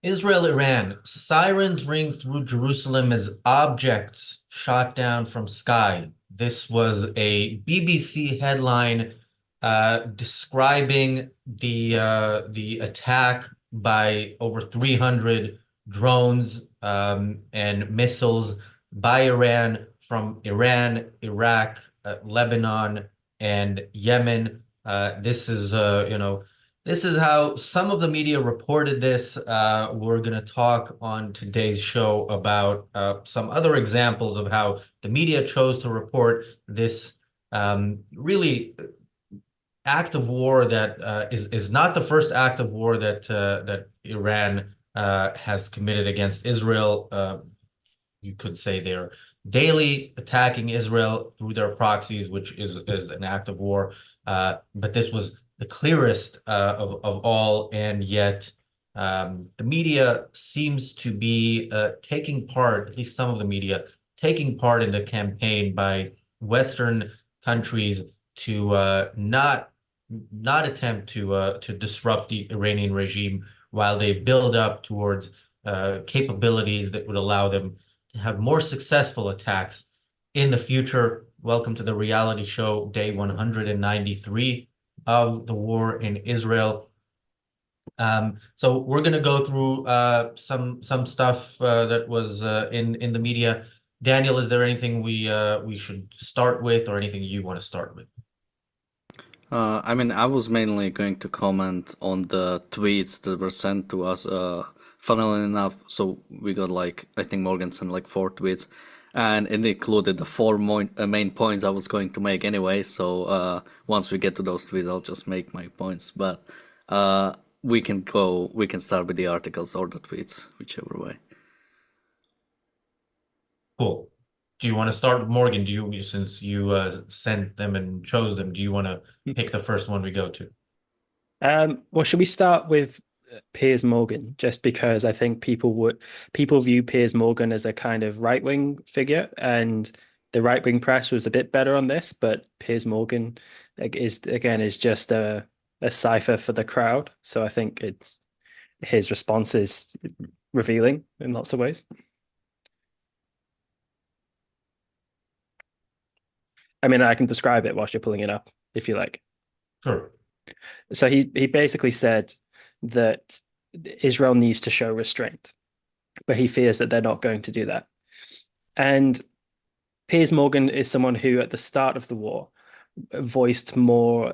Israel-Iran. Sirens ring through Jerusalem as objects shot down from sky. This was a BBC headline describing the attack by over 300 drones and missiles by Iran from Iran, Iraq, Lebanon, and Yemen. This is how some of the media reported this. We're going to talk on today's show about some other examples of how the media chose to report this really act of war that is not the first act of war that Iran has committed against Israel. You could say they're daily attacking Israel through their proxies, which is an act of war. But this was the clearest of all, and yet the media seems to be taking part, at least some of the media, taking part in the campaign by Western countries to not attempt to disrupt the Iranian regime while they build up towards capabilities that would allow them to have more successful attacks in the future. Welcome to the reality show, day 193 of the war in Israel. So we're going to go through some stuff that was in the media. Daniel, is there anything we should start with, or anything you want to start with? I mean, I was mainly going to comment on the tweets that were sent to us. Funnily enough, so we got like, I think Morgan sent like 4 tweets, and it included the four main points I was going to make anyway. So once we get to those tweets, I'll just make my points. But we can start with the articles or the tweets, whichever way. Cool. Do you want to start with Morgan? Since you sent them and chose them, do you want to pick the first one we go to? Well, should we start with Piers Morgan? Just because I think people view Piers Morgan as a kind of right-wing figure, and the right-wing press was a bit better on this, but Piers Morgan is just a cipher for the crowd. So I think his response is revealing in lots of ways. I mean, I can describe it whilst you're pulling it up if you like. Sure. So he basically said that Israel needs to show restraint, but he fears that they're not going to do that. And Piers Morgan is someone who, at the start of the war, voiced more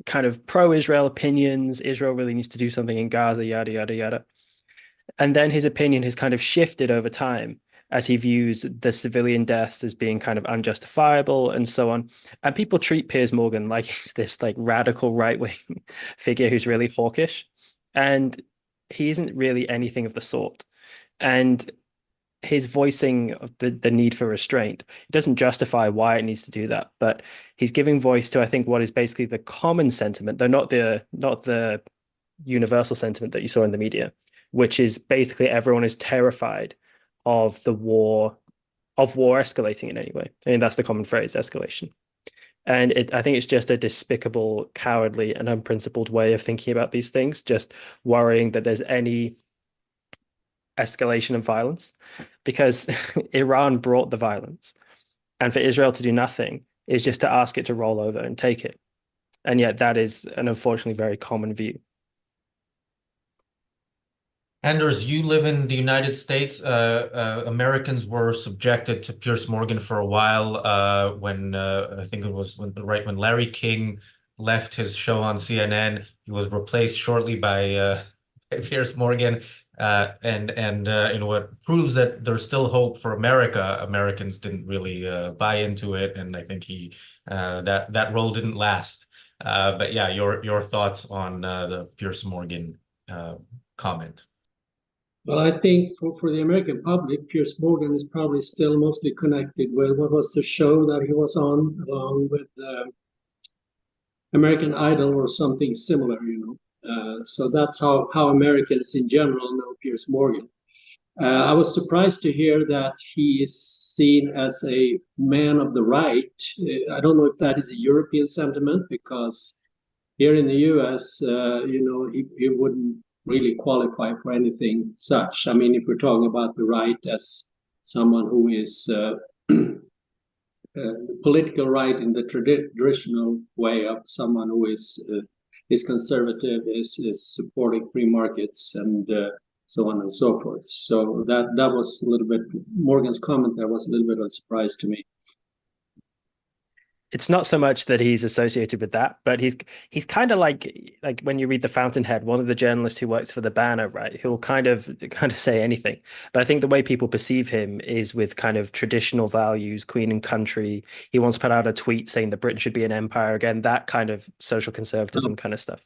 kind of pro-Israel opinions. Israel really needs to do something in Gaza, yada, yada, yada. And then his opinion has kind of shifted over time as he views the civilian deaths as being kind of unjustifiable and so on. And people treat Piers Morgan like he's this like radical right-wing figure who's really hawkish. And he isn't really anything of the sort. And his voicing of the need for restraint, it doesn't justify why it needs to do that, but he's giving voice to, I think, what is basically the common sentiment, though not the universal sentiment that you saw in the media, which is basically everyone is terrified of war escalating in any way. I mean, that's the common phrase, escalation. And I think it's just a despicable, cowardly, and unprincipled way of thinking about these things, just worrying that there's any escalation of violence, because Iran brought the violence. And for Israel to do nothing is just to ask it to roll over and take it. And yet that is an unfortunately very common view. Anders, you live in the United States. Americans were subjected to Piers Morgan for a while when I think it was when Larry King left his show on CNN. He was replaced shortly by Piers Morgan, and what proves that there's still hope for America. Americans didn't really buy into it, and I think that role didn't last. But yeah, your thoughts on the Piers Morgan comment. Well, I think for the American public, Piers Morgan is probably still mostly connected with what was the show that he was on, along with American Idol or something similar, so that's how Americans in general know Piers Morgan. I was surprised to hear that he is seen as a man of the right. I don't know if that is a European sentiment, because here in the US, he wouldn't really qualify for anything such. I mean, if we're talking about the right as someone who is political right in the traditional way of someone who is conservative, is supporting free markets, and so on and so forth. So that was a little bit Morgan's comment. There was a little bit of a surprise to me. It's not so much that he's associated with that, but he's kind of like when you read The Fountainhead, one of the journalists who works for the Banner, right? He'll kind of say anything. But I think the way people perceive him is with kind of traditional values, Queen and country. He once put out a tweet saying that Britain should be an empire again, that kind of social conservatism kind of stuff.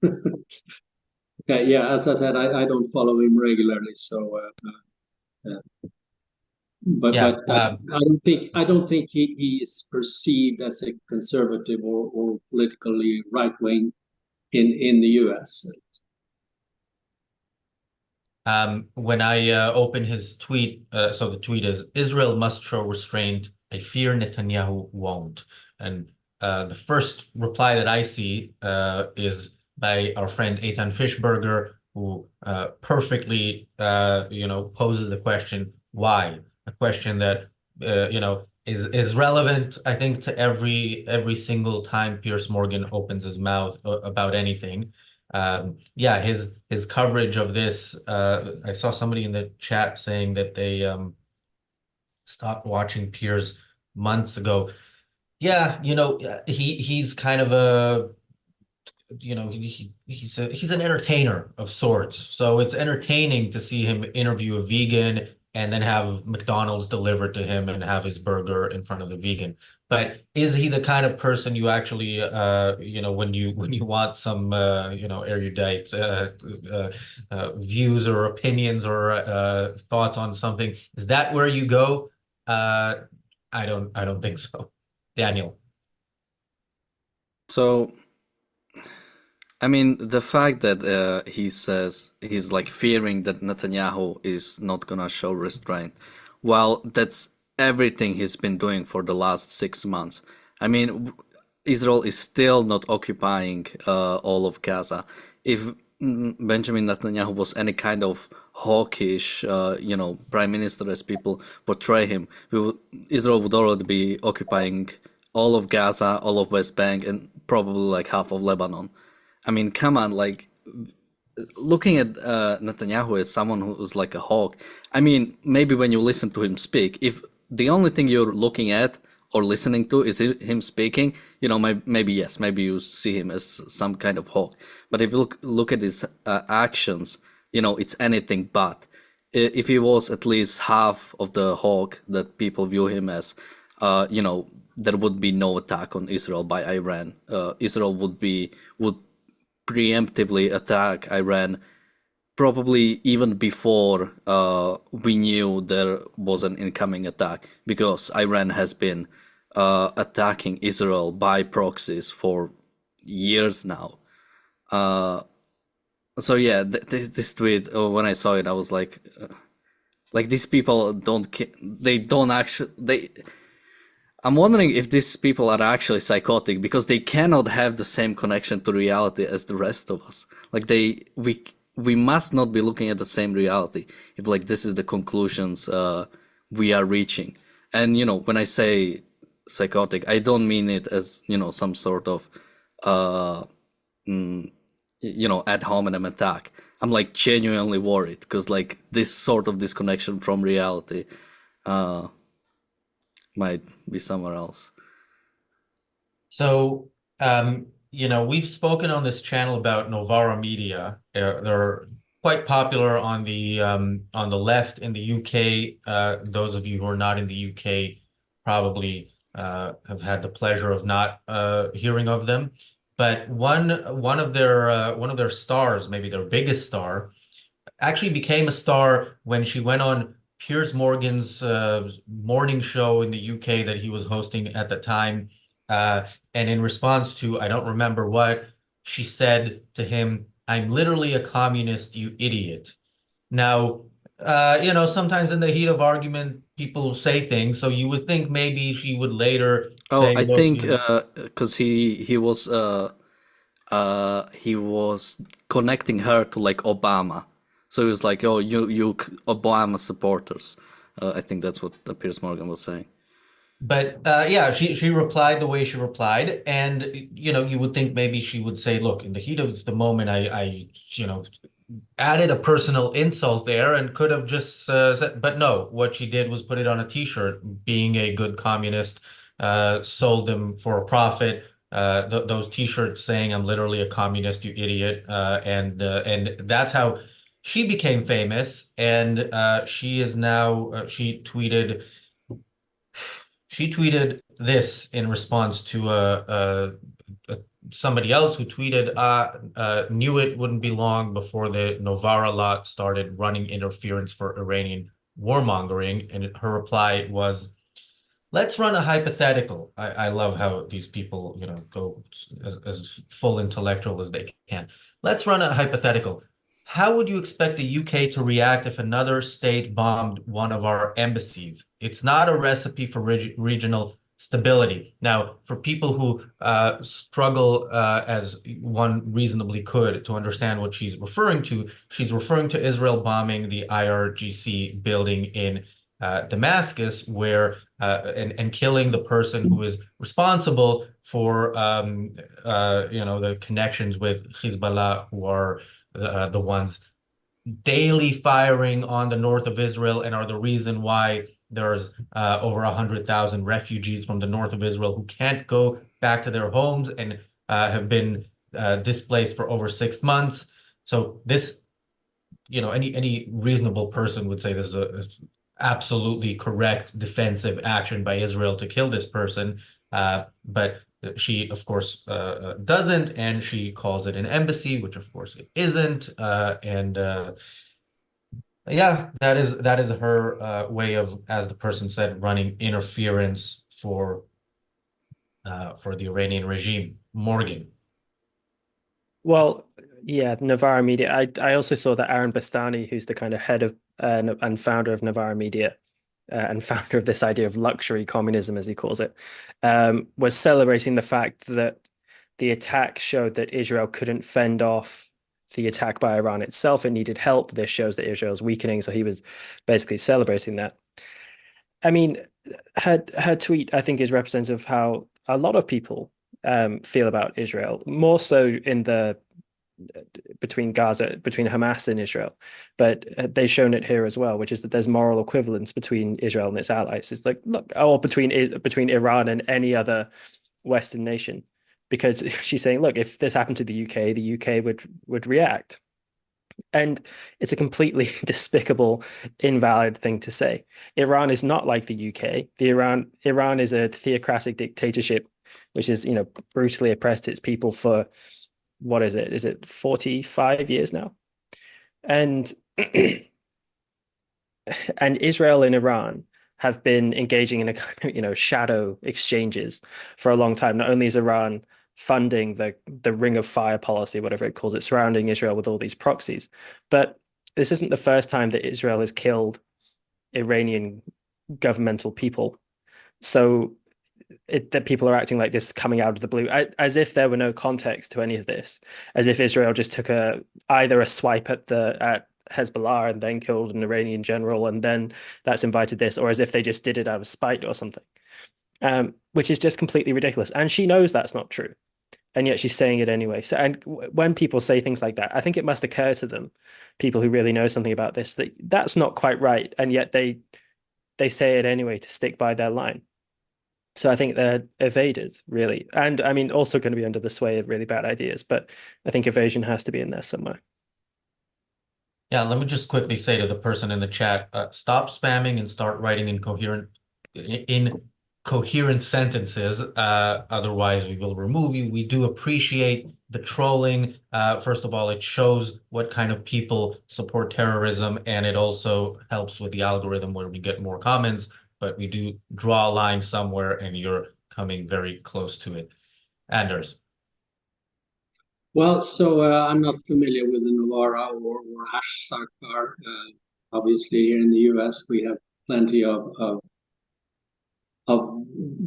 Okay, yeah, as I said, I don't follow him regularly, so but I don't think he is perceived as a conservative or politically right wing in the U.S. When I open his tweet, so the tweet is, Israel must show restraint. I fear Netanyahu won't. And the first reply that I see is by our friend Eitan Fischberger, who perfectly, poses the question, why? A question that, is relevant, I think, to every single time Piers Morgan opens his mouth about anything. Yeah, his coverage of this, I saw somebody in the chat saying that they stopped watching Piers months ago. Yeah, he's kind of a, he's an entertainer of sorts. So it's entertaining to see him interview a vegan and then have McDonald's delivered to him and have his burger in front of the vegan. But is he the kind of person you actually, when you want some, erudite views or opinions or thoughts on something, is that where you go? I don't think so. Daniel. So, I mean, the fact that he says he's like fearing that Netanyahu is not gonna show restraint, well, that's everything he's been doing for the last 6 months. I mean, Israel is still not occupying all of Gaza. If Benjamin Netanyahu was any kind of hawkish, prime minister as people portray him, Israel would already be occupying all of Gaza, all of West Bank, and probably like half of Lebanon. I mean, come on, like looking at Netanyahu as someone who's like a hawk. I mean, maybe when you listen to him speak, if the only thing you're looking at or listening to is him speaking, maybe yes, maybe you see him as some kind of hawk. But if you look at his actions, it's anything but. If he was at least half of the hawk that people view him as, there would be no attack on Israel by Iran. Israel would preemptively attack Iran probably even before we knew there was an incoming attack, because Iran has been attacking Israel by proxies for years now. So yeah, this tweet, when I saw it, I was like these people I'm wondering if these people are actually psychotic, because they cannot have the same connection to reality as the rest of us. Like we must not be looking at the same reality if like this is the conclusions we are reaching. And when I say psychotic, I don't mean it as some sort of ad hominem attack. I'm like genuinely worried, because like this sort of disconnection from reality might be somewhere else. So, we've spoken on this channel about Novara Media. They're quite popular on the left in the UK. Those of you who are not in the UK probably have had the pleasure of not hearing of them. But one of their stars, maybe their biggest star, actually became a star when she went on Piers Morgan's morning show in the UK that he was hosting at the time. And in response to, I don't remember what, she said to him, "I'm literally a communist, you idiot." Now, sometimes in the heat of argument, people say things, so you would think maybe she would later say, I look, think because he was he was connecting her to like Obama. So he was like, "Oh, you Obama supporters." I think that's what Piers Morgan was saying. But yeah, she replied the way she replied, and you know, you would think maybe she would say, "Look, in the heat of the moment, I you know, added a personal insult there and could have just said," but no, what she did was put it on a t-shirt, being a good communist, sold them for a profit. Th those t-shirts saying, "I'm literally a communist, you idiot," and that's how she became famous. And she is now she tweeted this in response to a somebody else who tweeted, knew it wouldn't be long before the Novara lot started running interference for Iranian warmongering." And her reply was, "Let's run a hypothetical." I love how these people, you know, go as full intellectual as they can. "Let's run a hypothetical. How would you expect the UK to react if another state bombed one of our embassies? It's not a recipe for regional stability." Now, for people who struggle, as one reasonably could, to understand what she's referring to Israel bombing the IRGC building in Damascus, where and killing the person who is responsible for you know, the connections with Hezbollah, who are the ones daily firing on the north of Israel and are the reason why there's over 100,000 refugees from the north of Israel who can't go back to their homes and have been displaced for over 6 months. So this, you know, any reasonable person would say this is a absolutely correct defensive action by Israel to kill this person. But she, of course, doesn't, and she calls it an embassy, which of course it isn't. And yeah, that is her way of, as the person said, running interference for the Iranian regime. Morgan. Well, yeah, Navara Media. I also saw that Aaron Bastani, who's the kind of head of and founder of Navara Media, and founder of this idea of luxury communism, as he calls it, was celebrating the fact that the attack showed that Israel couldn't fend off the attack by Iran itself. It needed help. This shows that Israel's weakening. So he was basically celebrating that. I mean, her tweet, I think, is representative of how a lot of people feel about Israel, more so in the between Hamas and Israel, but they've shown it here as well, which is that there's moral equivalence between Israel and its allies. It's like, look, or between Iran and any other Western nation, because she's saying, look, if this happened to the UK would react. And it's a completely despicable, invalid thing to say. Iran is not like the UK. Iran is a theocratic dictatorship, which is, you know, brutally oppressed its people for, what is it? Is it 45 years now? And and Israel and Iran have been engaging in a kind of, you know, shadow exchanges for a long time. Not only is Iran funding the Ring of Fire policy, whatever it calls it, surrounding Israel with all these proxies, but this isn't the first time that Israel has killed Iranian governmental people. So that people are acting like this coming out of the blue, as if there were no context to any of this, as if Israel just took either a swipe at Hezbollah and then killed an Iranian general, and then that's invited this, or as if they just did it out of spite or something, which is just completely ridiculous. And she knows that's not true, and yet she's saying it anyway. So, and when people say things like that, I think it must occur to them, people who really know something about this, that that's not quite right, and yet they say it anyway to stick by their line. So I think they're evaded, really. And I mean, also going to be under the sway of really bad ideas, but I think evasion has to be in there somewhere. Yeah, let me just quickly say to the person in the chat, stop spamming and start writing in coherent sentences. Otherwise, we will remove you. We do appreciate the trolling. First of all, it shows what kind of people support terrorism, and it also helps with the algorithm where we get more comments. But we do draw a line somewhere, and you're coming very close to it. Anders. Well, so I'm not familiar with the Navara or ARCUK. Obviously, here in the US, we have plenty of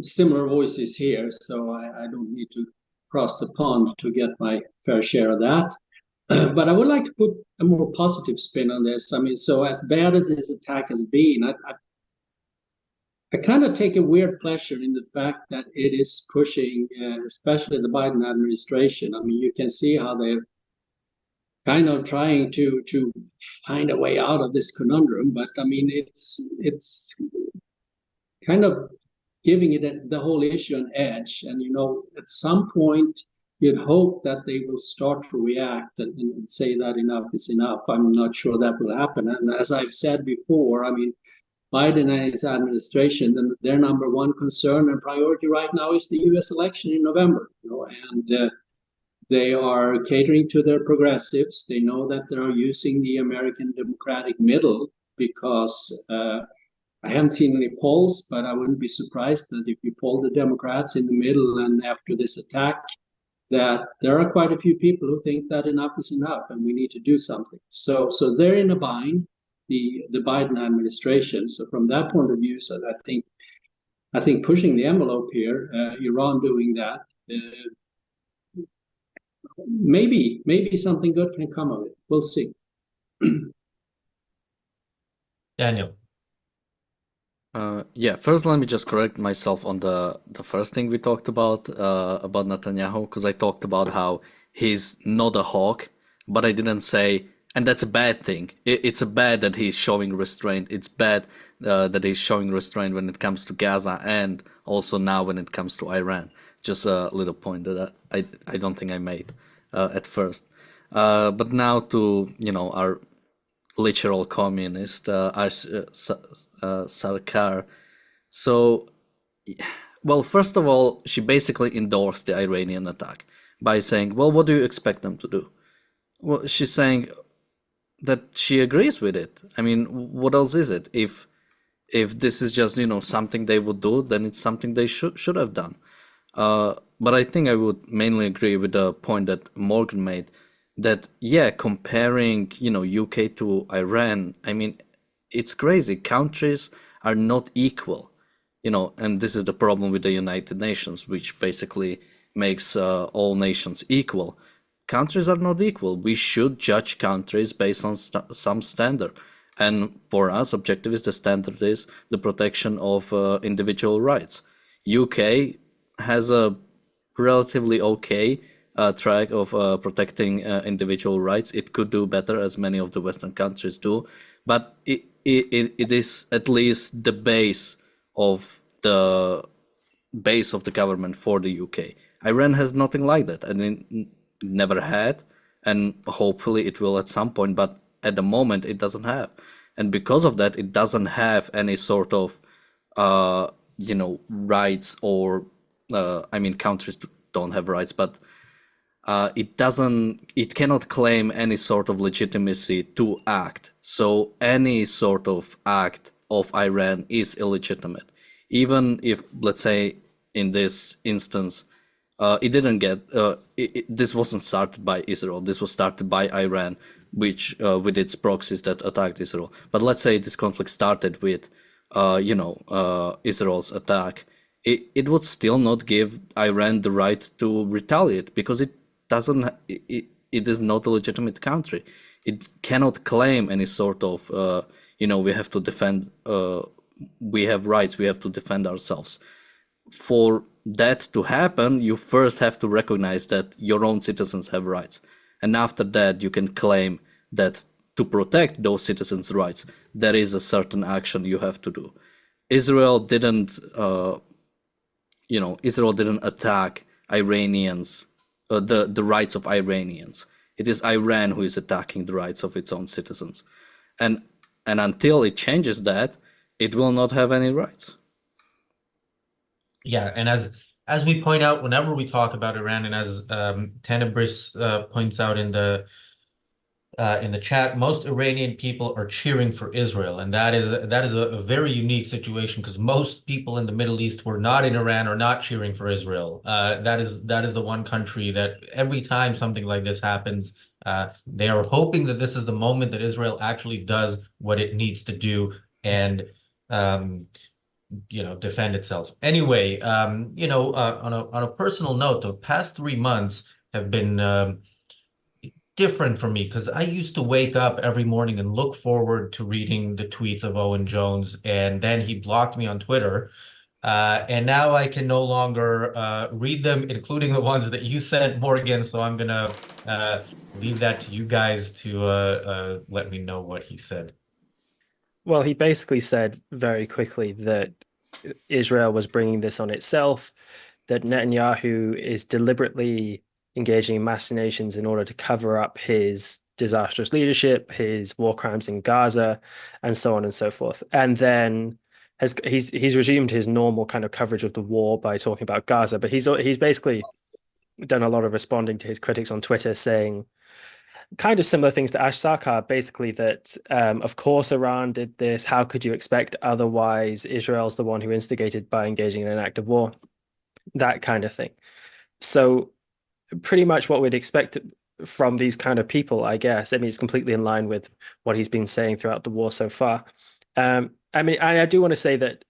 similar voices here, so I don't need to across the pond to get my fair share of that. But I would like to put a more positive spin on this. I mean, so as bad as this attack has been, I kind of take a weird pleasure in the fact that it is pushing, especially the Biden administration. I mean, you can see how they're kind of trying to find a way out of this conundrum. But I mean, it's kind of giving it the whole issue an edge. And at some point, you'd hope that they will start to react and say that enough is enough. I'm not sure that will happen. And as I've said before, I mean, Biden and his administration, their number one concern and priority right now is the U.S. election in November. And they are catering to their progressives. They know that they are using the American Democratic middle because I haven't seen any polls, but I wouldn't be surprised that if you poll the Democrats in the middle and after this attack, that there are quite a few people who think that enough is enough and we need to do something. So they're in a bind. The Biden administration. So from that point of view, so I think pushing the envelope here, Iran doing that, maybe something good can come of it. We'll see. Daniel. Yeah, first let me just correct myself on the first thing we talked about Netanyahu, because I talked about how he's not a hawk, but I didn't say. And that's a bad thing. It's a bad that he's showing restraint. It's bad that he's showing restraint when it comes to Gaza and also now when it comes to Iran. Just a little point that I don't think I made at first. But now to our literal communist Sarkar. So, well, first of all, she basically endorsed the Iranian attack by saying, "Well, what do you expect them to do?" Well, she's saying that she agrees with it. I mean, what else is it? If this is just something they would do, then it's something they should have done. But I think I would mainly agree with the point that Morgan made, that comparing UK to Iran, I mean, it's crazy. Countries are not equal, and this is the problem with the United Nations, which basically makes all nations equal. Countries are not equal. We should judge countries based on some standard. And for us, objectivist, the standard is the protection of individual rights. UK has a relatively okay track of protecting individual rights. It could do better, as many of the Western countries do, but it is at least the base of the government for the UK. Iran has nothing like that. I mean, never had, and hopefully it will at some point, but at the moment it doesn't have. And because of that, it doesn't have any sort of rights, or countries don't have rights, but it cannot claim any sort of legitimacy to act. So any sort of act of Iran is illegitimate, even if, let's say, in this instance, it didn't get. This wasn't started by Israel. This was started by Iran, which with its proxies that attacked Israel. But let's say this conflict started with, Israel's attack. It would still not give Iran the right to retaliate, because it doesn't. It is not a legitimate country. It cannot claim any sort of. We have to defend. We have rights. We have to defend ourselves. For that to happen, you first have to recognize that your own citizens have rights, and after that you can claim that to protect those citizens' rights, there is a certain action you have to do. Israel didn't attack Iranians, the rights of Iranians. It is Iran who is attacking the rights of its own citizens, and until it changes that, it will not have any rights. Yeah, and as we point out whenever we talk about Iran, and as Tenebris points out in the chat, most Iranian people are cheering for Israel, and that is a very unique situation, because most people in the Middle East who are not in Iran are not cheering for Israel. That is the one country that every time something like this happens, they are hoping that this is the moment that Israel actually does what it needs to do, and defend itself. Anyway, on a personal note, the past 3 months have been different for me because I used to wake up every morning and look forward to reading the tweets of Owen Jones, and then he blocked me on Twitter. And now I can no longer read them, including the ones that you sent, Morgan. So I'm gonna leave that to you guys to let me know what he said. Well, he basically said very quickly that Israel was bringing this on itself, that Netanyahu is deliberately engaging in machinations in order to cover up his disastrous leadership, his war crimes in Gaza, and so on and so forth. And then he's resumed his normal kind of coverage of the war by talking about Gaza, but he's basically done a lot of responding to his critics on Twitter, saying kind of similar things to Ash Sarkar, basically that of course Iran did this. How could you expect otherwise? Israel's the one who instigated by engaging in an act of war, that kind of thing. So pretty much what we'd expect from these kind of people, I guess. I mean, it's completely in line with what he's been saying throughout the war so far. I mean, I do want to say that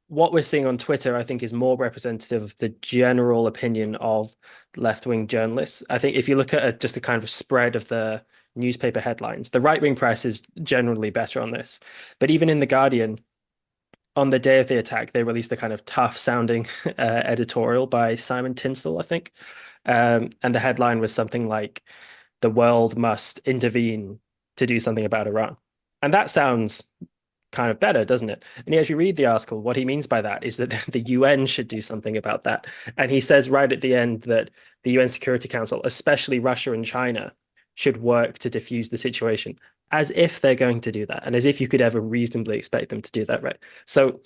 what we're seeing on Twitter, I think, is more representative of the general opinion of left-wing journalists. I think if you look at just a kind of spread of the newspaper headlines, the right-wing press is generally better on this. But even in The Guardian, on the day of the attack, they released a kind of tough-sounding editorial by Simon Tinsel, I think. And the headline was something like, "The world must intervene to do something about Iran." And that sounds kind of better, doesn't it? And yet, if you read the article, what he means by that is that the UN should do something about that. And he says right at the end that the UN Security Council, especially Russia and China, should work to diffuse the situation, as if they're going to do that, and as if you could ever reasonably expect them to do that, right? So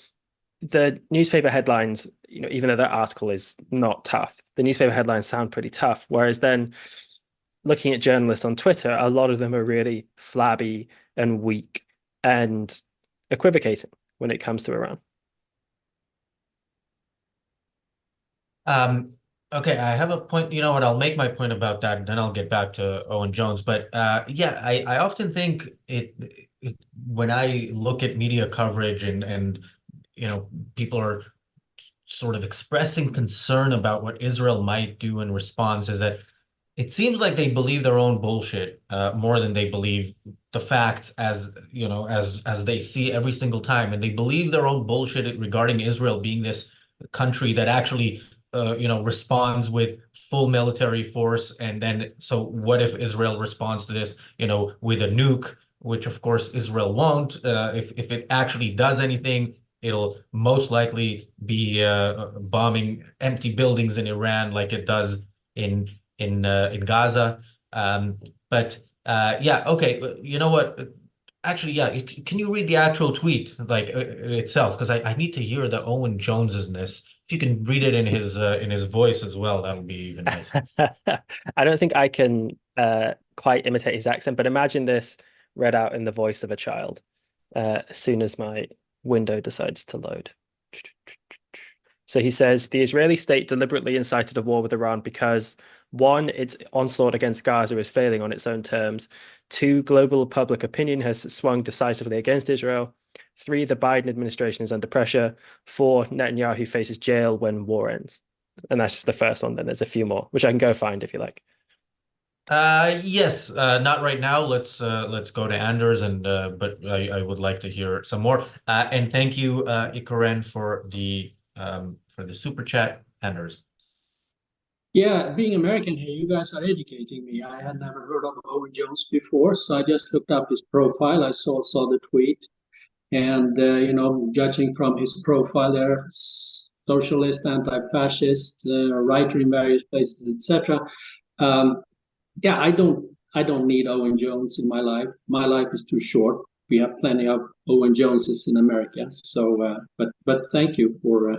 the newspaper headlines, even though that article is not tough, the newspaper headlines sound pretty tough. Whereas then looking at journalists on Twitter, a lot of them are really flabby and weak and equivocating when it comes to Iran. Okay, I have a point. You know what? I'll make my point about that, and then I'll get back to Owen Jones. But yeah, I often think when I look at media coverage and people are sort of expressing concern about what Israel might do in response, is that it seems like they believe their own bullshit more than they believe the facts as they see every single time, and they believe their own bullshit regarding Israel being this country that actually responds with full military force. And then, so what if Israel responds to this, with a nuke, which of course Israel won't. If it actually does anything, it'll most likely be bombing empty buildings in Iran like it does in Gaza. But yeah, okay. You know what? Actually, yeah. Can you read the actual tweet like itself? Because I need to hear the Owen Jonesness. If you can read it in his voice as well, that would be even nicer. I don't think I can quite imitate his accent, but imagine this read out in the voice of a child as soon as my window decides to load. So he says, the Israeli state deliberately incited a war with Iran because, one, its onslaught against Gaza is failing on its own terms. Two, global public opinion has swung decisively against Israel. Three, the Biden administration is under pressure. Four, Netanyahu faces jail when war ends. And that's just the first one. Then there's a few more, which I can go find if you like. Yes, not right now. Let's go to Anders, and but I would like to hear some more. And thank you, Ikaren, for the super chat, Anders. Yeah, being American here, you guys are educating me. I had never heard of Owen Jones before, so I just looked up his profile. I saw the tweet, and judging from his profile, there, socialist, anti-fascist, writer in various places, etc. Yeah, I don't need Owen Jones in my life. My life is too short. We have plenty of Owen Joneses in America. So, but thank you for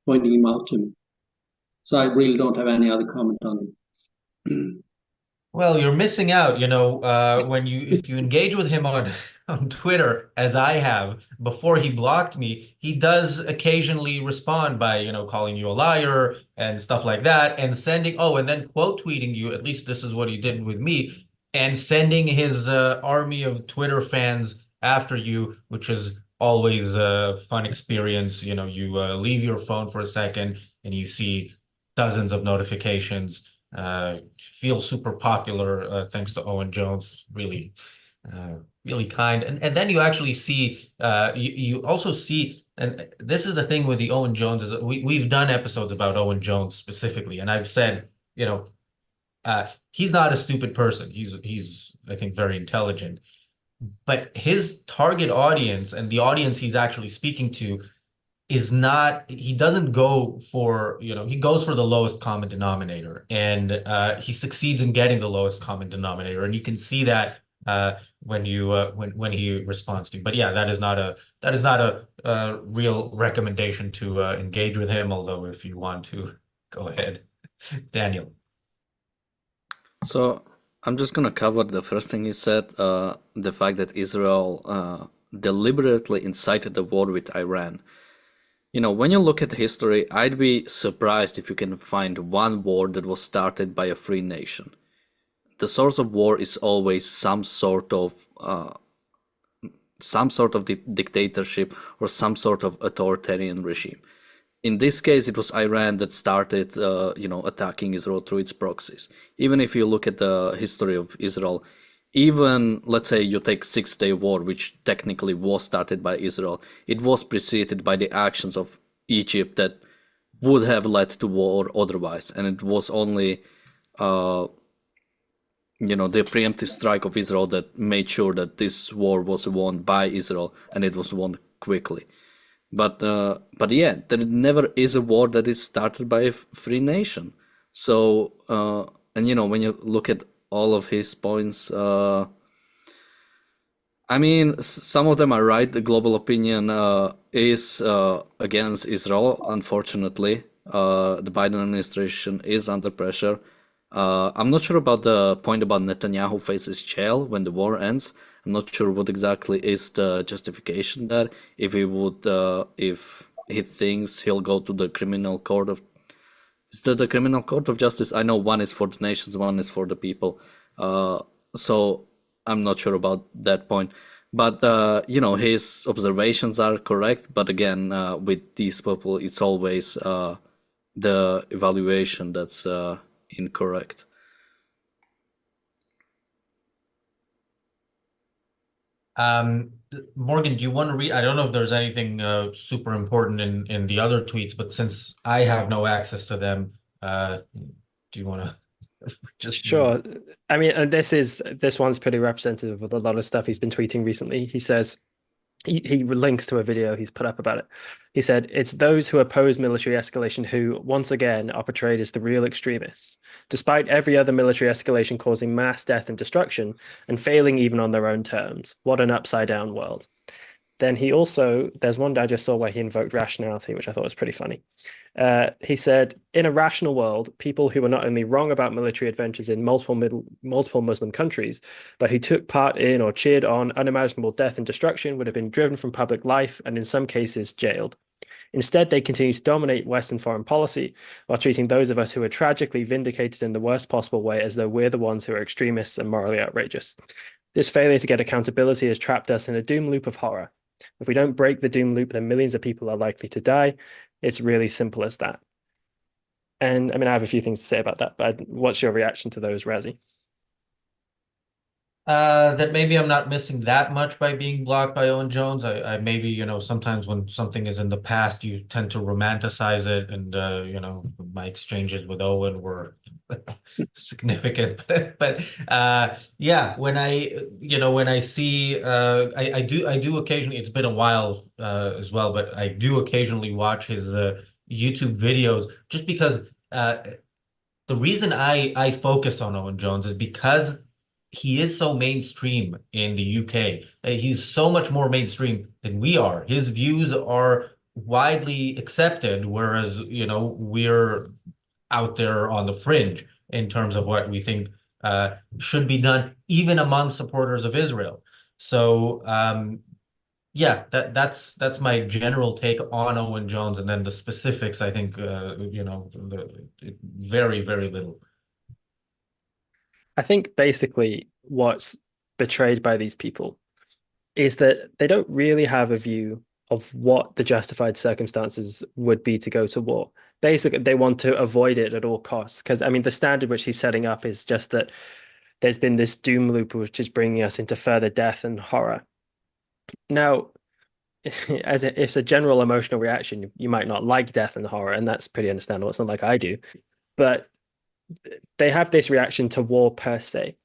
pointing him out to me. So I really don't have any other comment on him. Well, you're missing out, if you engage with him on Twitter, as I have, before he blocked me, he does occasionally respond by, calling you a liar and stuff like that, and and then quote tweeting you, at least this is what he did with me, and sending his army of Twitter fans after you, which is always a fun experience. You know, you leave your phone for a second and you see dozens of notifications. Feel super popular thanks to Owen Jones. Really, really kind. And then you actually see you also see, and this is the thing with the Owen Jones, is that we've done episodes about Owen Jones specifically, and I've said, you know, he's not a stupid person. He's I think very intelligent, but his target audience and the audience he's actually speaking to is not, he doesn't go for, you know, he goes for the lowest common denominator, and he succeeds in getting the lowest common denominator, and you can see that when you when he responds to you. But yeah, that is not a real recommendation to engage with him, although if you want to, go ahead. Daniel. So I'm just gonna cover the first thing you said, the fact that Israel deliberately incited the war with Iran. You know, when you look at history, I'd be surprised if you can find one war that was started by a free nation. The source of war is always some sort of dictatorship or some sort of authoritarian regime. In this case, it was Iran that started, attacking Israel through its proxies. Even if you look at the history of Israel, even let's say you take Six-Day War, which technically was started by Israel, it was preceded by the actions of Egypt that would have led to war otherwise, and it was only, the preemptive strike of Israel that made sure that this war was won by Israel, and it was won quickly. But yeah, there never is a war that is started by a free nation. So when you look at all of his points, I mean, some of them are right. The global opinion is against Israel. Unfortunately, the Biden administration is under pressure. I'm not sure about the point about Netanyahu faces jail when the war ends. I'm not sure what exactly is the justification there. If he thinks he'll go to the criminal court of, is that the criminal court of justice? I know one is for the nations, one is for the people. So I'm not sure about that point. But his observations are correct. But again, with these people, it's always the evaluation that's incorrect. Morgan, do you want to read? I don't know if there's anything super important in the other tweets, but since I have no access to them, do you want to just Sure. I mean, and this one's pretty representative of a lot of stuff he's been tweeting recently. He says he links to a video he's put up about it. He said, "It's those who oppose military escalation who, once again, are portrayed as the real extremists, despite every other military escalation causing mass death and destruction and failing even on their own terms. What an upside down world." Then there's one I just saw where he invoked rationality, which I thought was pretty funny. He said, "In a rational world, people who were not only wrong about military adventures in multiple Muslim countries, but who took part in or cheered on unimaginable death and destruction would have been driven from public life and in some cases jailed. Instead, they continue to dominate Western foreign policy while treating those of us who are tragically vindicated in the worst possible way as though we're the ones who are extremists and morally outrageous. This failure to get accountability has trapped us in a doom loop of horror. If we don't break the doom loop, then millions of people are likely to die. It's really simple as that." And I mean, I have a few things to say about that, but what's your reaction to those, Razi? That maybe I'm not missing that much by being blocked by Owen Jones. I maybe, sometimes when something is in the past, you tend to romanticize it, and my exchanges with Owen were significant. But yeah, when I see I do occasionally, it's been a while as well, but I do occasionally watch his YouTube videos just because the reason I focus on Owen Jones is because he is so mainstream in the UK. He's so much more mainstream than we are. His views are widely accepted, whereas, we're out there on the fringe in terms of what we think should be done, even among supporters of Israel. So, yeah, that's my general take on Owen Jones, and then the specifics, I think, very, very little. I think basically what's betrayed by these people is that they don't really have a view of what the justified circumstances would be to go to war. Basically, they want to avoid it at all costs. Because, I mean, the standard which he's setting up is just that there's been this doom loop which is bringing us into further death and horror. Now, if it's a general emotional reaction, you might not like death and horror, and that's pretty understandable. It's not like I do. But they have this reaction to war per se.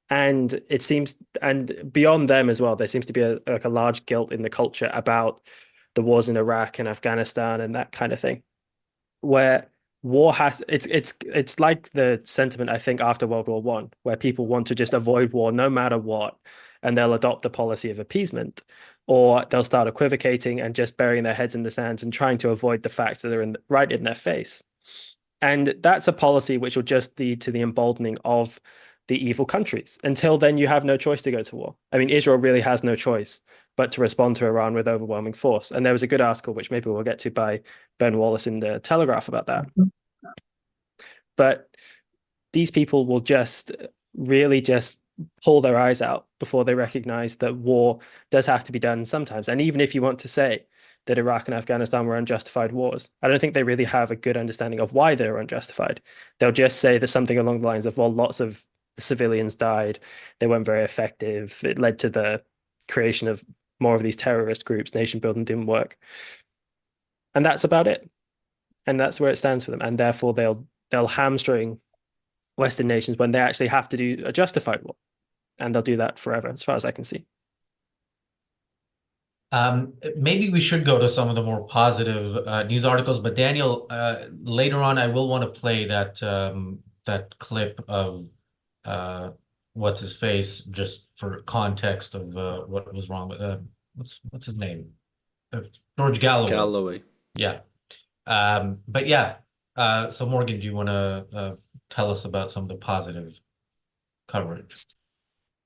And it seems, and beyond them as well, there seems to be like a large guilt in the culture about the wars in Iraq and Afghanistan and that kind of thing, where war has it's like the sentiment I think after World War One, where people want to just avoid war no matter what, and they'll adopt a policy of appeasement, or they'll start equivocating and just burying their heads in the sands and trying to avoid the facts that are right in their face. And that's a policy which will just lead to the emboldening of the evil countries. Until then, you have no choice to go to war. I mean, Israel really has no choice but to respond to Iran with overwhelming force. And there was a good article, which maybe we'll get to, by Ben Wallace in the Telegraph about that. But these people will just really just pull their eyes out before they recognize that war does have to be done sometimes. And even if you want to say that Iraq and Afghanistan were unjustified wars, I don't think they really have a good understanding of why they were unjustified. They'll just say that something along the lines of, well, lots of civilians died, they weren't very effective, it led to the creation of more of these terrorist groups, nation building didn't work. And that's about it. And that's where it stands for them. And therefore they'll hamstring Western nations when they actually have to do a justified war. And they'll do that forever, as far as I can see. Maybe we should go to some of the more positive news articles, but Daniel, later on, I will want to play that that clip of what's his face, just for context of what was wrong with what's his name, George Galloway. Galloway. Yeah. But yeah. So Morgan, do you want to tell us about some of the positive coverage?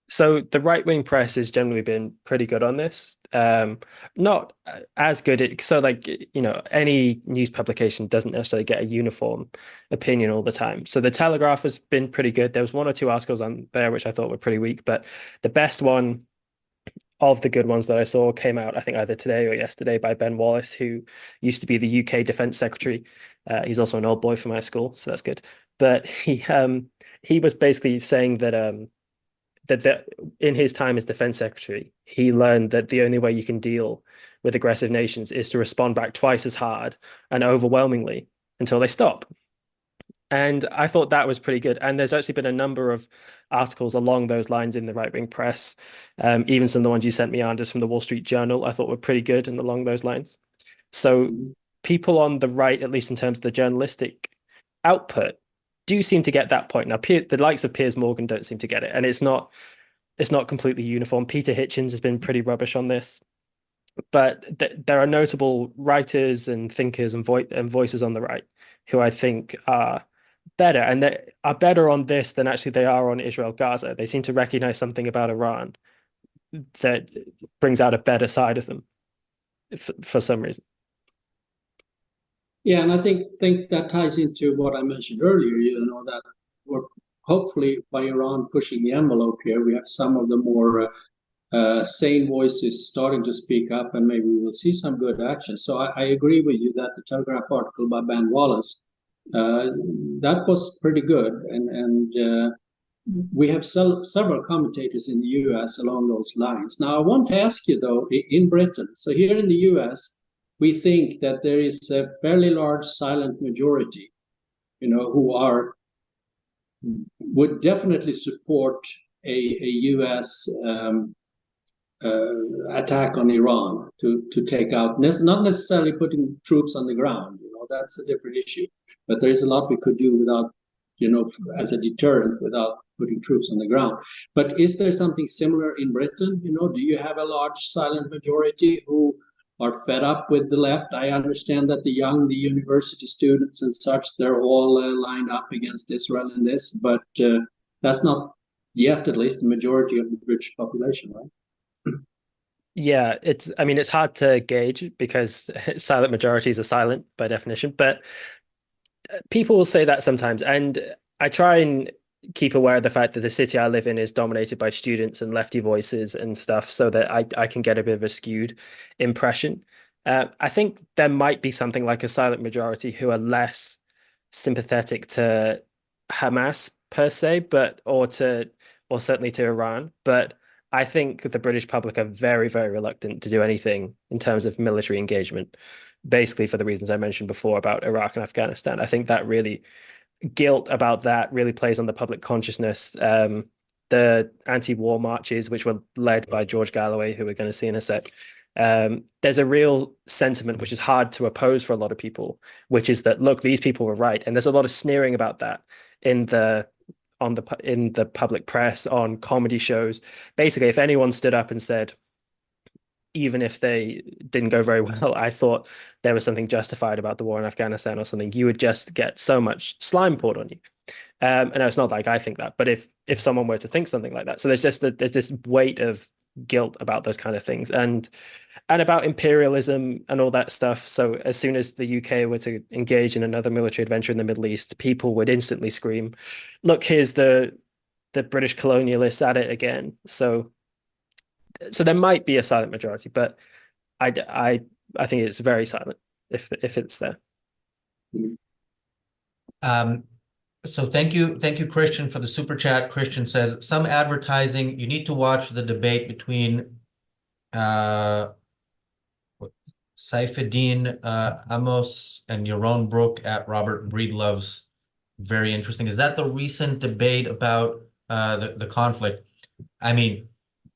So the right-wing press has generally been pretty good on this. Not as good. So like, you know, any news publication doesn't necessarily get a uniform opinion all the time. So the Telegraph has been pretty good. There was one or two articles on there which I thought were pretty weak, but the best one of the good ones that I saw came out, I think, either today or yesterday, by Ben Wallace, who used to be the UK Defence Secretary. He's also an old boy for my school, so that's good. But he was basically saying that that in his time as Defense Secretary, he learned that the only way you can deal with aggressive nations is to respond back twice as hard and overwhelmingly until they stop. And I thought that was pretty good. And there's actually been a number of articles along those lines in the right-wing press. Even some of the ones you sent me, Anders, from the Wall Street Journal, I thought were pretty good and along those lines. So people on the right, at least in terms of the journalistic output, do seem to get that point. Now, the likes of Piers Morgan don't seem to get it, and it's not completely uniform. Peter Hitchens has been pretty rubbish on this, but there are notable writers and thinkers and voices on the right who I think are better, and they are better on this than actually they are on Israel-Gaza. They seem to recognize something about Iran that brings out a better side of them for some reason. Yeah, and I think that ties into what I mentioned earlier, you know, that we're hopefully, by Iran pushing the envelope here, we have some of the more sane voices starting to speak up, and maybe we will see some good action. So I agree with you that the Telegraph article by Ben Wallace, that was pretty good. And we have several commentators in the US along those lines. Now, I want to ask you, though, in Britain, so here in the US, we think that there is a fairly large silent majority, you know, who would definitely support a US attack on Iran to take out, not necessarily putting troops on the ground, you know, that's a different issue. But there is a lot we could do without, you know, as a deterrent, without putting troops on the ground. But is there something similar in Britain? You know, do you have a large silent majority who are fed up with the left? I understand that the university students and such, they're all lined up against Israel in this, but that's not yet, at least, the majority of the British population, right? Yeah, I mean, it's hard to gauge because silent majorities are silent by definition, but people will say that sometimes. And I try and keep aware of the fact that the city I live in is dominated by students and lefty voices and stuff, so that I can get a bit of a skewed impression. I think there might be something like a silent majority who are less sympathetic to Hamas per se, or certainly to Iran. But I think the British public are very, very reluctant to do anything in terms of military engagement, basically for the reasons I mentioned before about Iraq and Afghanistan. I think that really guilt about that really plays on the public consciousness. The anti-war marches, which were led by George Galloway, who we're going to see in a sec, there's a real sentiment which is hard to oppose for a lot of people, which is that, look, these people were right, and there's a lot of sneering about that in the public press, on comedy shows. Basically, if anyone stood up and said, even if they didn't go very well, I thought there was something justified about the war in Afghanistan or something, you would just get so much slime poured on you. And it's not like I think that, but if someone were to think something like that, so there's this weight of guilt about those kind of things, and about imperialism and all that stuff. So as soon as the UK were to engage in another military adventure in the Middle East, people would instantly scream, "Look, here's the British colonialists at it again." So there might be a silent majority, but I think it's very silent if it's there. So thank you, Christian, for the super chat. Christian says, some advertising, you need to watch the debate between Saifuddin Amos and Yaron Brook at Robert Breedlove's. Very interesting. Is that the recent debate about the conflict? I mean,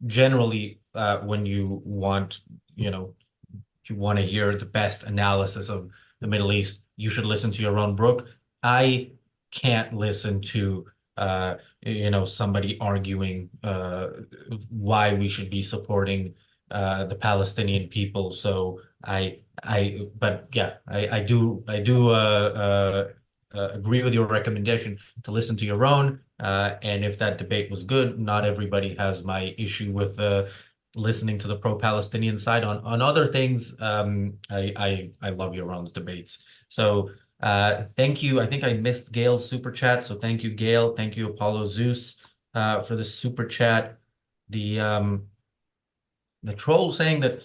generally, when you want, you want to hear the best analysis of the Middle East, you should listen to Yaron Brook. I can't listen to somebody arguing why we should be supporting the Palestinian people. So but yeah, I do agree with your recommendation to listen to your own. And if that debate was good, not everybody has my issue with listening to the pro-Palestinian side. On other things, I love your own debates. So thank you. I think I missed Gail's super chat, so thank you, Gail. Thank you, Apollo Zeus, for the super chat. The troll saying that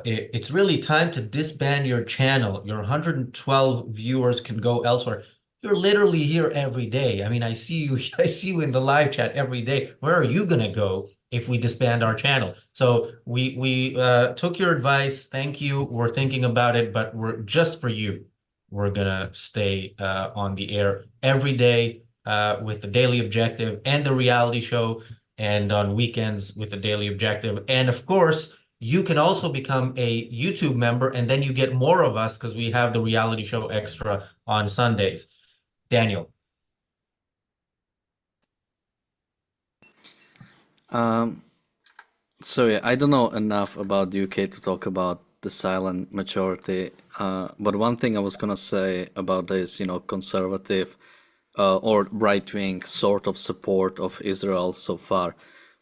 it's really time to disband your channel. Your 112 viewers can go elsewhere. You're literally here every day. I mean, I see you. I see you in the live chat every day. Where are you gonna go if we disband our channel? So we took your advice. Thank you. We're thinking about it, but we're just for you. We're gonna stay on the air every day with the Daily Objective and the reality show, and on weekends with the Daily Objective. And of course, you can also become a YouTube member, and then you get more of us because we have the reality show extra on Sundays. Daniel. So yeah, I don't know enough about the UK to talk about the silent majority. But one thing I was gonna say about this, conservative or right-wing sort of support of Israel so far.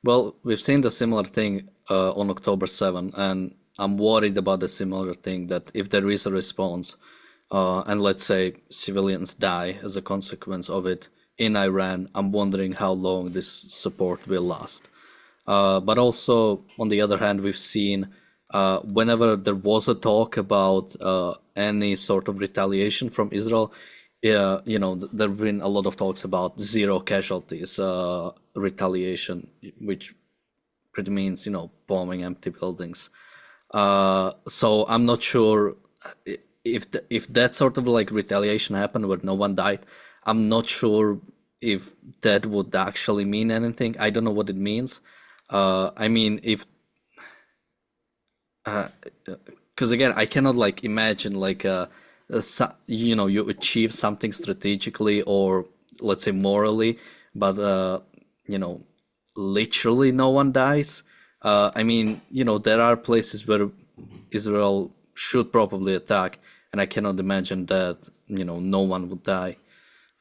Well, we've seen the similar thing on October 7, and I'm worried about the similar thing, that if there is a response, and let's say civilians die as a consequence of it in Iran, I'm wondering how long this support will last. But also, on the other hand, we've seen whenever there was a talk about any sort of retaliation from Israel, there have been a lot of talks about zero casualties retaliation, which pretty means, bombing empty buildings. So I'm not sure if that sort of like retaliation happened where no one died. I'm not sure if that would actually mean anything. I don't know what it means. I mean, if because again, I cannot like imagine like you achieve something strategically or let's say morally, but literally no one dies. I mean, there are places where Israel should probably attack, and I cannot imagine that no one would die.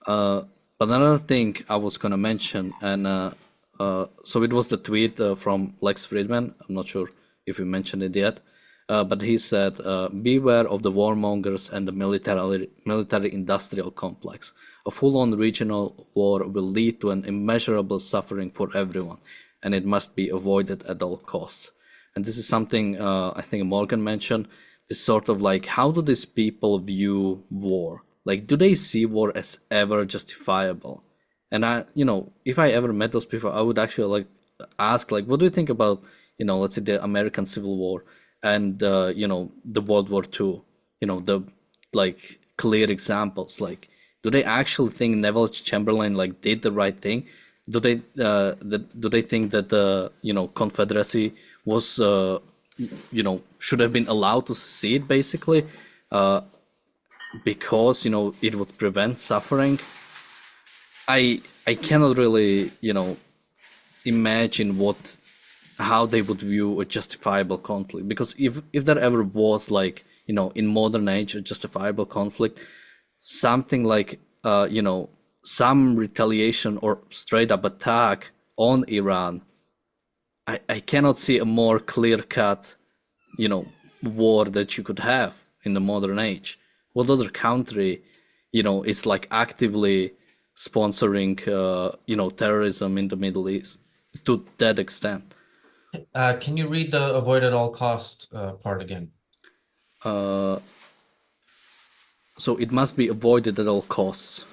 But another thing I was gonna mention, and so it was the tweet from Lex Friedman. I'm not sure if we mentioned it yet. but he said, beware of the warmongers and the military-industrial complex. A full-on regional war will lead to an immeasurable suffering for everyone, and it must be avoided at all costs. And this is something I think Morgan mentioned, this sort of like, how do these people view war? Like, do they see war as ever justifiable? And if I ever met those people, I would actually like ask, like, what do you think about, let's say the American Civil War and, the World War II, the like clear examples, like, do they actually think Neville Chamberlain like did the right thing? Do they think that the Confederacy was should have been allowed to secede basically because it would prevent suffering? I cannot really imagine how they would view a justifiable conflict, because if there ever was like in modern age a justifiable conflict, something like some retaliation or straight up attack on Iran, I cannot see a more clear-cut war that you could have in the modern age. What other country is like actively sponsoring terrorism in the Middle East to that extent? Can you read the avoid at all cost part again? So it must be avoided at all costs.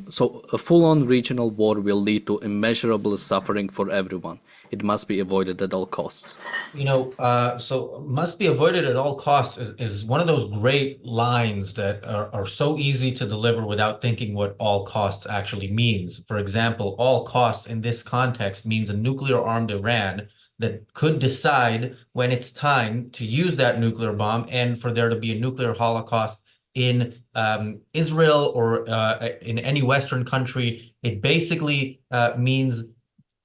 So a full-on regional war will lead to immeasurable suffering for everyone. It must be avoided at all costs. So must be avoided at all costs is one of those great lines that are so easy to deliver without thinking what all costs actually means. For example, all costs in this context means a nuclear-armed Iran that could decide when it's time to use that nuclear bomb and for there to be a nuclear holocaust in Israel or in any Western country. It basically means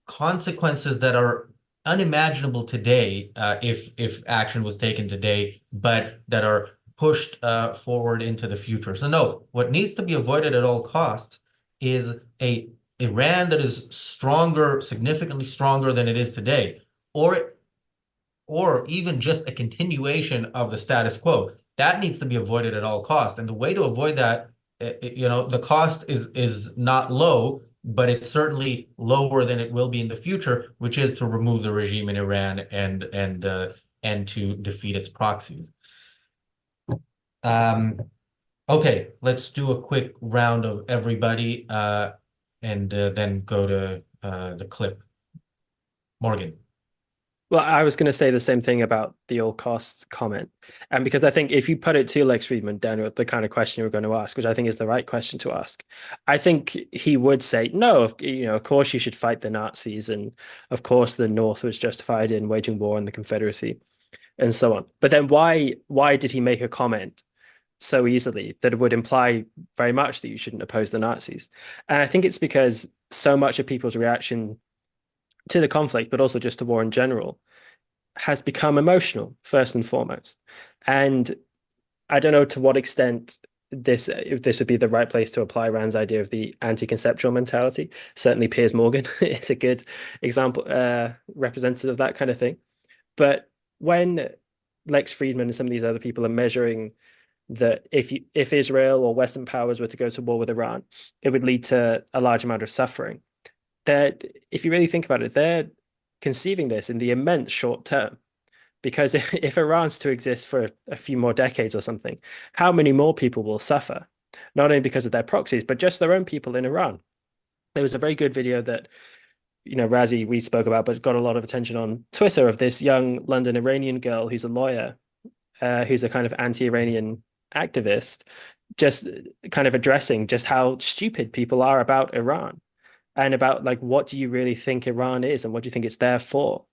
consequences that are unimaginable today if action was taken today, but that are pushed forward into the future. So no, what needs to be avoided at all costs is a Iran that is stronger, significantly stronger than it is today, or even just a continuation of the status quo. That needs to be avoided at all costs. And the way to avoid that, the cost is not low, but it's certainly lower than it will be in the future, which is to remove the regime in Iran and to defeat its proxies. Okay, let's do a quick round of everybody and then go to the clip. Morgan. Well, I was going to say the same thing about the all costs comment. And because I think if you put it to Lex Friedman, Daniel, the kind of question you were going to ask, which I think is the right question to ask, I think he would say, no, of course you should fight the Nazis. And of course the North was justified in waging war on the Confederacy and so on. But then why did he make a comment so easily that it would imply very much that you shouldn't oppose the Nazis? And I think it's because so much of people's reaction to the conflict, but also just to war in general, has become emotional, first and foremost. And I don't know to what extent this would be the right place to apply Rand's idea of the anti-conceptual mentality. Certainly Piers Morgan is a good example, representative of that kind of thing. But when Lex Friedman and some of these other people are measuring that if Israel or Western powers were to go to war with Iran, it would lead to a large amount of suffering. That if you really think about it, they're conceiving this in the immense short term, because if Iran's to exist for a few more decades or something, how many more people will suffer, not only because of their proxies, but just their own people in Iran? There was a very good video that, Razi, we spoke about, but got a lot of attention on Twitter, of this young London Iranian girl who's a lawyer, who's a kind of anti-Iranian activist, just kind of addressing just how stupid people are about Iran. And about like, what do you really think Iran is and what do you think it's there for?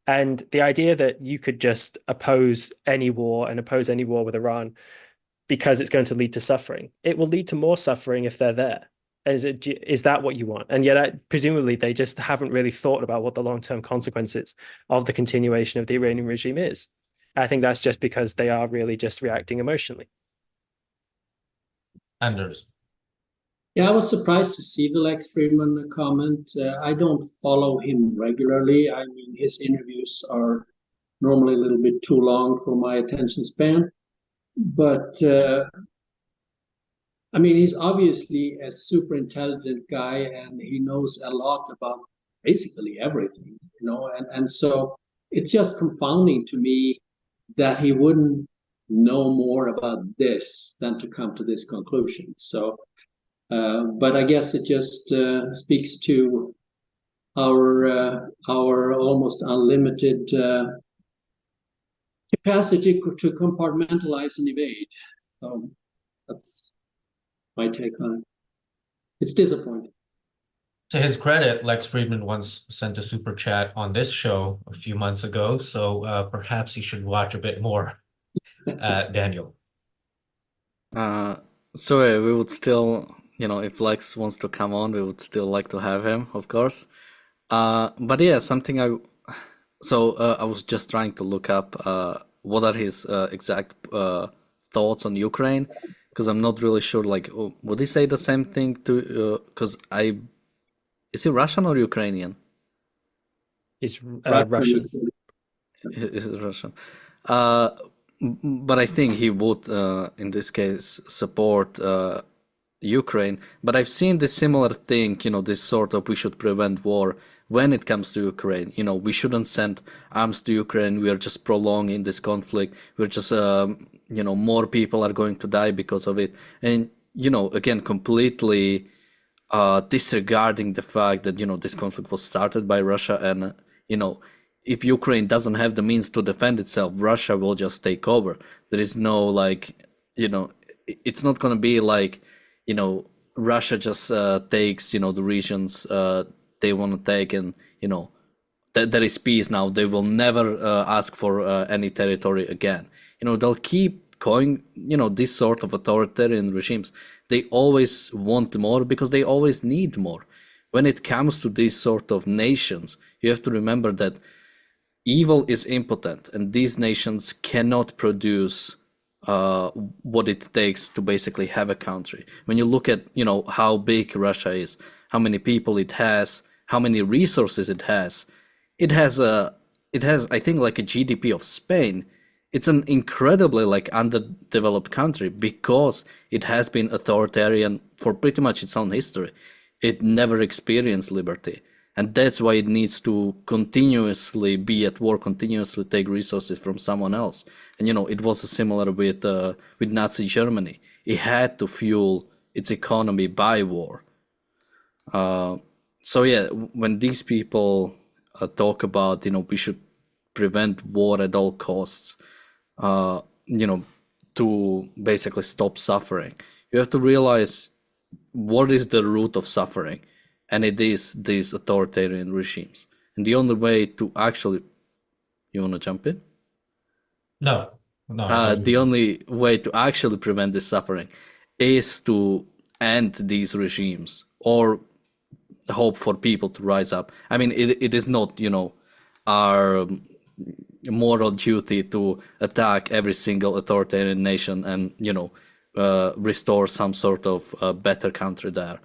And the idea that you could just oppose any war with Iran because it's going to lead to suffering. It will lead to more suffering if they're there. Is that what you want? And yet, presumably, they just haven't really thought about what the long-term consequences of the continuation of the Iranian regime is. I think that's just because they are really just reacting emotionally. Anders. Yeah, I was surprised to see the Lex Friedman comment. I don't follow him regularly. I mean, his interviews are normally a little bit too long for my attention span. But I mean, he's obviously a super intelligent guy, and he knows a lot about basically everything, and so it's just confounding to me that he wouldn't know more about this than to come to this conclusion. So, but I guess it just speaks to our almost unlimited capacity to compartmentalize and evade. So that's my take on it. It's disappointing. To his credit, Lex Friedman once sent a super chat on this show a few months ago, so perhaps he should watch a bit more, Daniel. So we would still, if Lex wants to come on, we would still like to have him, of course. But yeah, I was just trying to look up what are his exact thoughts on Ukraine, because I'm not really sure. Like, would he say the same thing to? Because is he Russian or Ukrainian? He's Russian. Is Russian? But I think he would, in this case, support Ukraine. But I've seen this similar thing, this sort of we should prevent war when it comes to Ukraine. We shouldn't send arms to Ukraine. We are just prolonging this conflict. We're just, more people are going to die because of it. And, again, completely disregarding the fact that, this conflict was started by Russia. And, if Ukraine doesn't have the means to defend itself, Russia will just take over. There is no it's not going to be like, Russia just takes, the regions they want to take, and, there is peace now. They will never ask for any territory again. They'll keep going, this sort of authoritarian regimes. They always want more because they always need more. When it comes to these sort of nations, you have to remember that evil is impotent, and these nations cannot produce what it takes to basically have a country. When you look at, how big Russia is, how many people it has, how many resources it has, it has I think like a GDP of Spain. It's an incredibly underdeveloped country because it has been authoritarian for pretty much its own history. It never experienced liberty. And that's why it needs to continuously be at war, continuously take resources from someone else. And it was similar with Nazi Germany. It had to fuel its economy by war. So yeah, when these people talk about we should prevent war at all costs, to basically stop suffering, you have to realize what is the root of suffering. And it is these authoritarian regimes. And the only way to actually... You want to jump in? No. The only way to actually prevent this suffering is to end these regimes or hope for people to rise up. I mean, it is not, our moral duty to attack every single authoritarian nation and, restore some sort of better country there.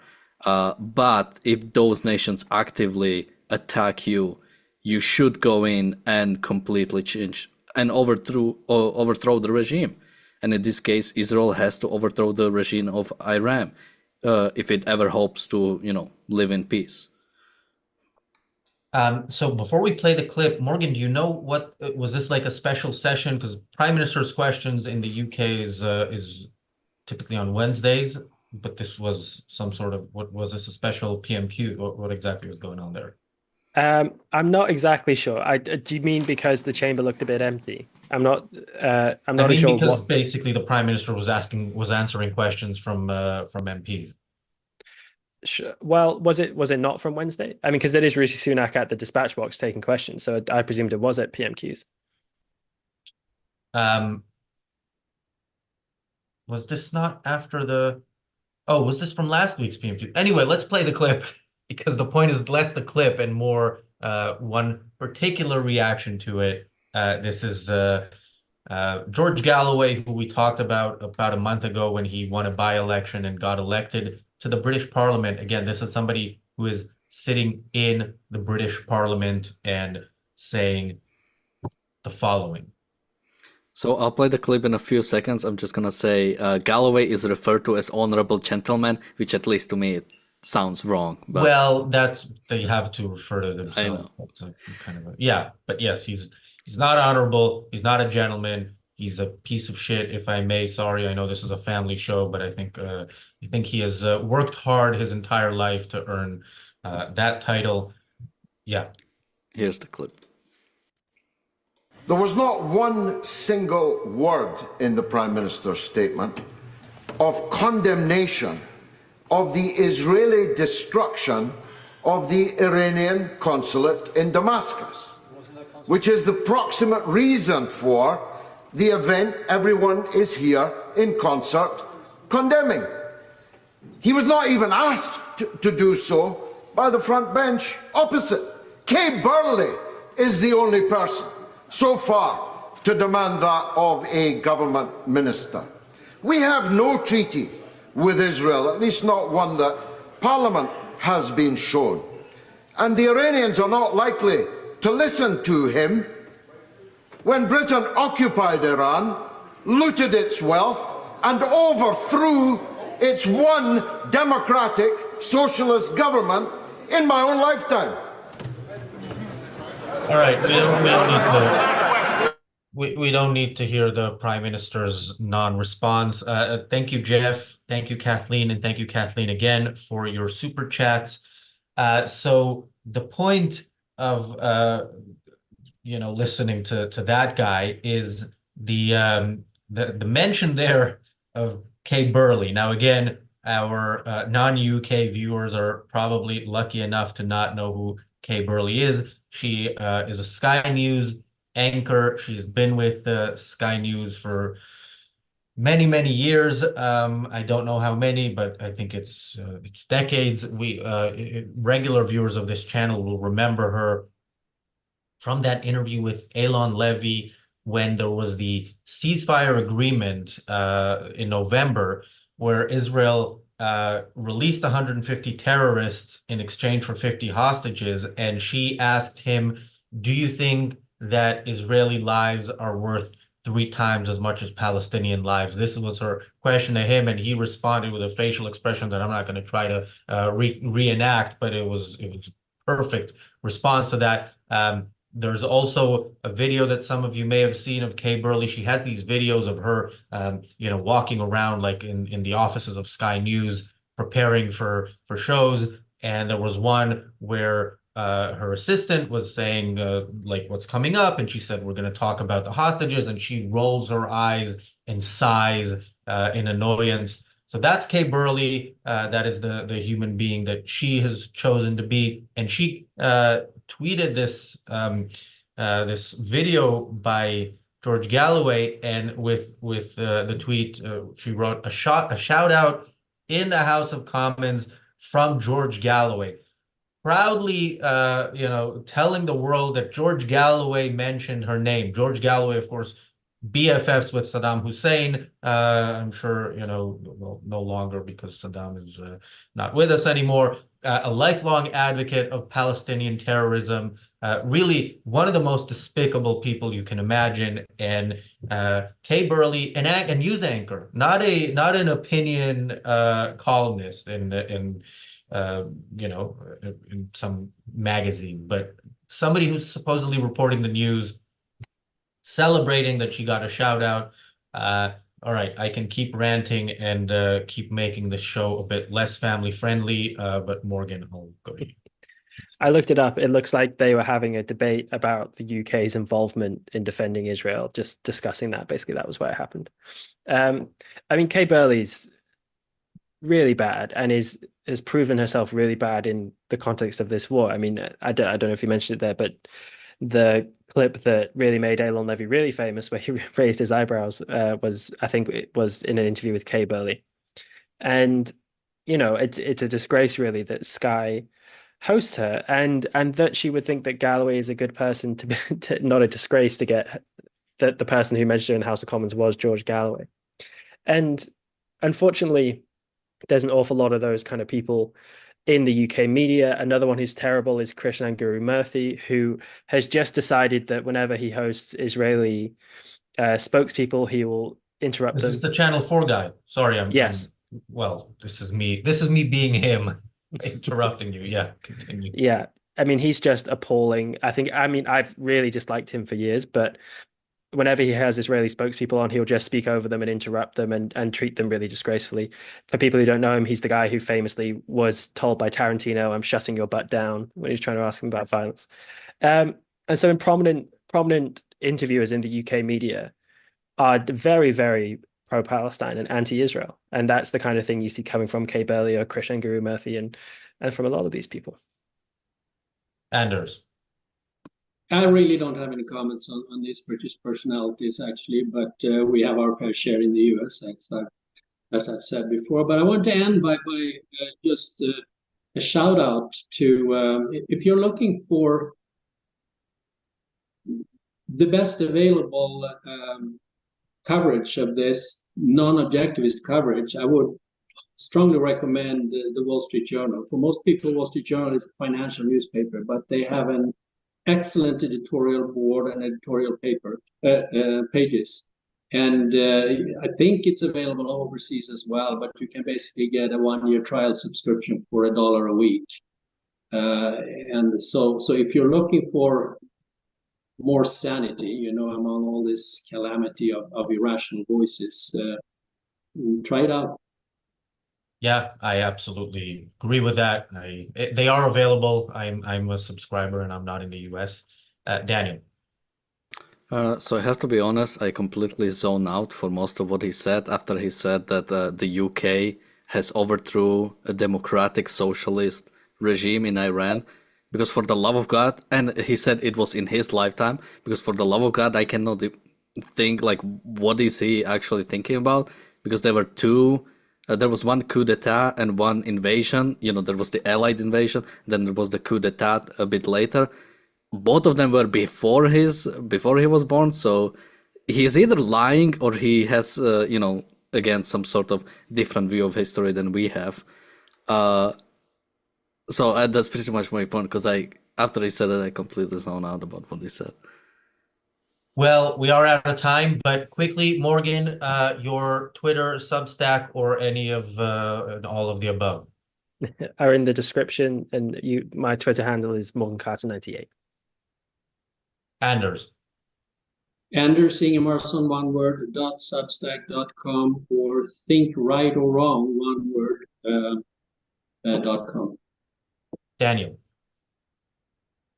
But if those nations actively attack you, you should go in and completely change and overthrow the regime. And in this case, Israel has to overthrow the regime of Iran if it ever hopes to, live in peace. So before we play the clip, Morgan, do you know what was this like a special session? Because Prime Minister's questions in the UK is typically on Wednesdays. But this was some sort of, what was this, a special PMQ? What exactly was going on there? I'm not exactly sure. Do you mean because the chamber looked a bit empty? I'm not sure because what... basically the Prime Minister was answering questions from MPs. Well, was it not from Wednesday? I mean, because it is Rishi Sunak at the dispatch box taking questions, so I presumed it was at PMQs. Was this not after the... Oh, was this from last week's PMQ? Anyway, let's play the clip because the point is less the clip and more one particular reaction to it. This is George Galloway, who we talked about a month ago when he won a by-election and got elected to the British Parliament. Again, this is somebody who is sitting in the British Parliament and saying the following. So I'll play the clip in a few seconds. I'm just gonna say Galloway is referred to as honorable gentleman, which at least to me it sounds wrong. But Well, they have to refer to themselves. I know. It's a kind of yeah, but yes, he's not honorable. He's not a gentleman. He's a piece of shit, if I may. Sorry, I know this is a family show, but I think he has worked hard his entire life to earn that title. Yeah. Here's the clip. There was not one single word in the Prime Minister's statement of condemnation of the Israeli destruction of the Iranian consulate in Damascus, which is the proximate reason for the event everyone is here in concert condemning. He was not even asked to do so by the front bench opposite. Kay Burley is the only person so far to demand that of a government minister. We have no treaty with Israel, at least not one that Parliament has been shown. And the Iranians are not likely to listen to him. When Britain occupied Iran, looted its wealth, and overthrew its one democratic socialist government in my own lifetime. All right, we don't need to hear the Prime Minister's non-response. Thank you, Jeff. Thank you, Kathleen, and thank you, Kathleen, again for your super chats. So the point of listening to that guy is the mention there of Kay Burley. Now, again, our non-UK viewers are probably lucky enough to not know who Kay Burley is. She is a Sky News anchor. She's been with Sky News for many, many years. I don't know how many, but I think it's decades. Regular viewers of this channel will remember her from that interview with Eylon Levy when there was the ceasefire agreement in November, where Israel released 150 terrorists in exchange for 50 hostages. And she asked him, do you think that Israeli lives are worth 3 times as much as Palestinian lives? This was her question to him, and he responded with a facial expression that I'm not going to try to reenact, but it was perfect response to that. There's also a video that some of you may have seen of Kay Burley. She had these videos of her, walking around like in the offices of Sky News, preparing for shows. And there was one where her assistant was saying like what's coming up, and she said, we're going to talk about the hostages, and she rolls her eyes and sighs in annoyance. So that's Kay Burley. That is the human being that she has chosen to be. And she tweeted this this video by George Galloway, and with the tweet, she wrote a shout out in the House of Commons from George Galloway, proudly telling the world that George Galloway mentioned her name. George Galloway, of course, BFFs with Saddam Hussein. I'm sure, well, no longer, because Saddam is not with us anymore. A lifelong advocate of Palestinian terrorism. Really one of the most despicable people you can imagine. And Kay Burley, a news anchor, not an opinion columnist in some magazine, but somebody who's supposedly reporting the news, celebrating that she got a shout out. All right, I can keep ranting and keep making the show a bit less family friendly, but Morgan, I'll go to you. I looked it up. It looks like they were having a debate about the UK's involvement in defending Israel, just discussing that. Basically, that was where it happened. I mean, Kay Burley's really bad and has proven herself really bad in the context of this war. I mean, I don't know if you mentioned it there, but the clip that really made Eylon Levy really famous, where he raised his eyebrows, I think it was in an interview with Kay Burley. And, it's a disgrace really that Sky hosts her, and that she would think that Galloway is a good person to be, not a disgrace to get that the person who mentioned her in the House of Commons was George Galloway. And unfortunately, there's an awful lot of those kind of people in the UK media. Another one who's terrible is Krishnan Guru Murthy, who has just decided that whenever he hosts Israeli spokespeople, he will interrupt This them. is the Channel 4 guy. Sorry, Yes. well, this is me. This is me being him, interrupting you. Yeah, continue. Yeah. I mean, he's just appalling. I mean, I've really disliked him for years, but whenever he has Israeli spokespeople on, he'll just speak over them and interrupt them and treat them really disgracefully. For people who don't know him, he's the guy who famously was told by Tarantino, "I'm shutting your butt down," when he was trying to ask him about violence. And so, in prominent interviewers in the UK media are very, very pro-Palestine and anti-Israel, and that's the kind of thing you see coming from Kay Burley or Krishnan Guru Murthy and from a lot of these people. Anders. I really don't have any comments on these British personalities, actually, but we have our fair share in the US, as I've said before. But I want to end by just a shout out to if you're looking for the best available coverage of this non-objectivist coverage, I would strongly recommend the Wall Street Journal. For most people, Wall Street Journal is a financial newspaper, but they have an excellent editorial board and editorial pages. And I think it's available overseas as well, but you can basically get a 1-year trial subscription for $1 a week. And so if you're looking for more sanity, among all this calamity of irrational voices, try it out. Yeah, I absolutely agree with that. They are available. I'm a subscriber and I'm not in the US. Daniel. So I have to be honest, I completely zoned out for most of what he said after he said that the UK has overthrew a democratic socialist regime in Iran. Because for the love of God, and he said it was in his lifetime, because for the love of God, I cannot think like what is he actually thinking about? Because there were two, there was one coup d'etat and one invasion. There was the Allied invasion, then there was the coup d'etat a bit later. Both of them were before he was born, so he's either lying or he has again some sort of different view of history than we have. So that's pretty much my point, because after he said it, I completely zoned out about what he said. Well, we are out of time, but quickly, Morgan, your Twitter, Substack, or any of all of the above are in the description, and my Twitter handle is Morgan Carter 98. Anders. Anders Ingemarsson, one word, .substack.com, or think right or wrong, one word, .com. Daniel.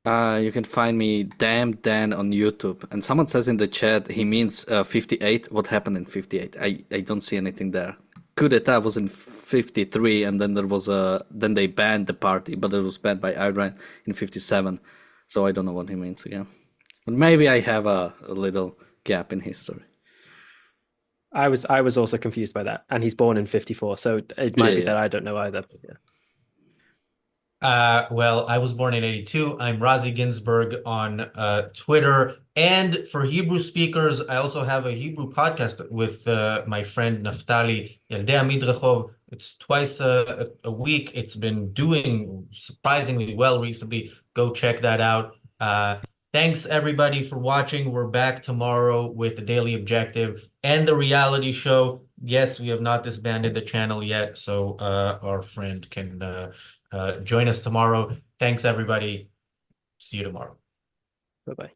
You can find me Damn Dan on YouTube. And someone says in the chat he means 58. What happened in 58? I don't see anything there. Coup d'etat was in 53, and then then they banned the party, but it was banned by Iran in 57. So I don't know what he means again. But maybe I have a little gap in history. I was also confused by that, and he's born in 54, so it might be that I don't know either. But yeah. Well, I was born in 82. I'm Razi Ginzberg on Twitter. And for Hebrew speakers, I also have a Hebrew podcast with my friend Naftali Yeldei Midrachov. It's twice a week. It's been doing surprisingly well recently. Go check that out. Thanks, everybody, for watching. We're back tomorrow with the Daily Objective and the reality show. Yes, we have not disbanded the channel yet, so our friend can... join us tomorrow. Thanks, everybody. See you tomorrow. Bye-bye.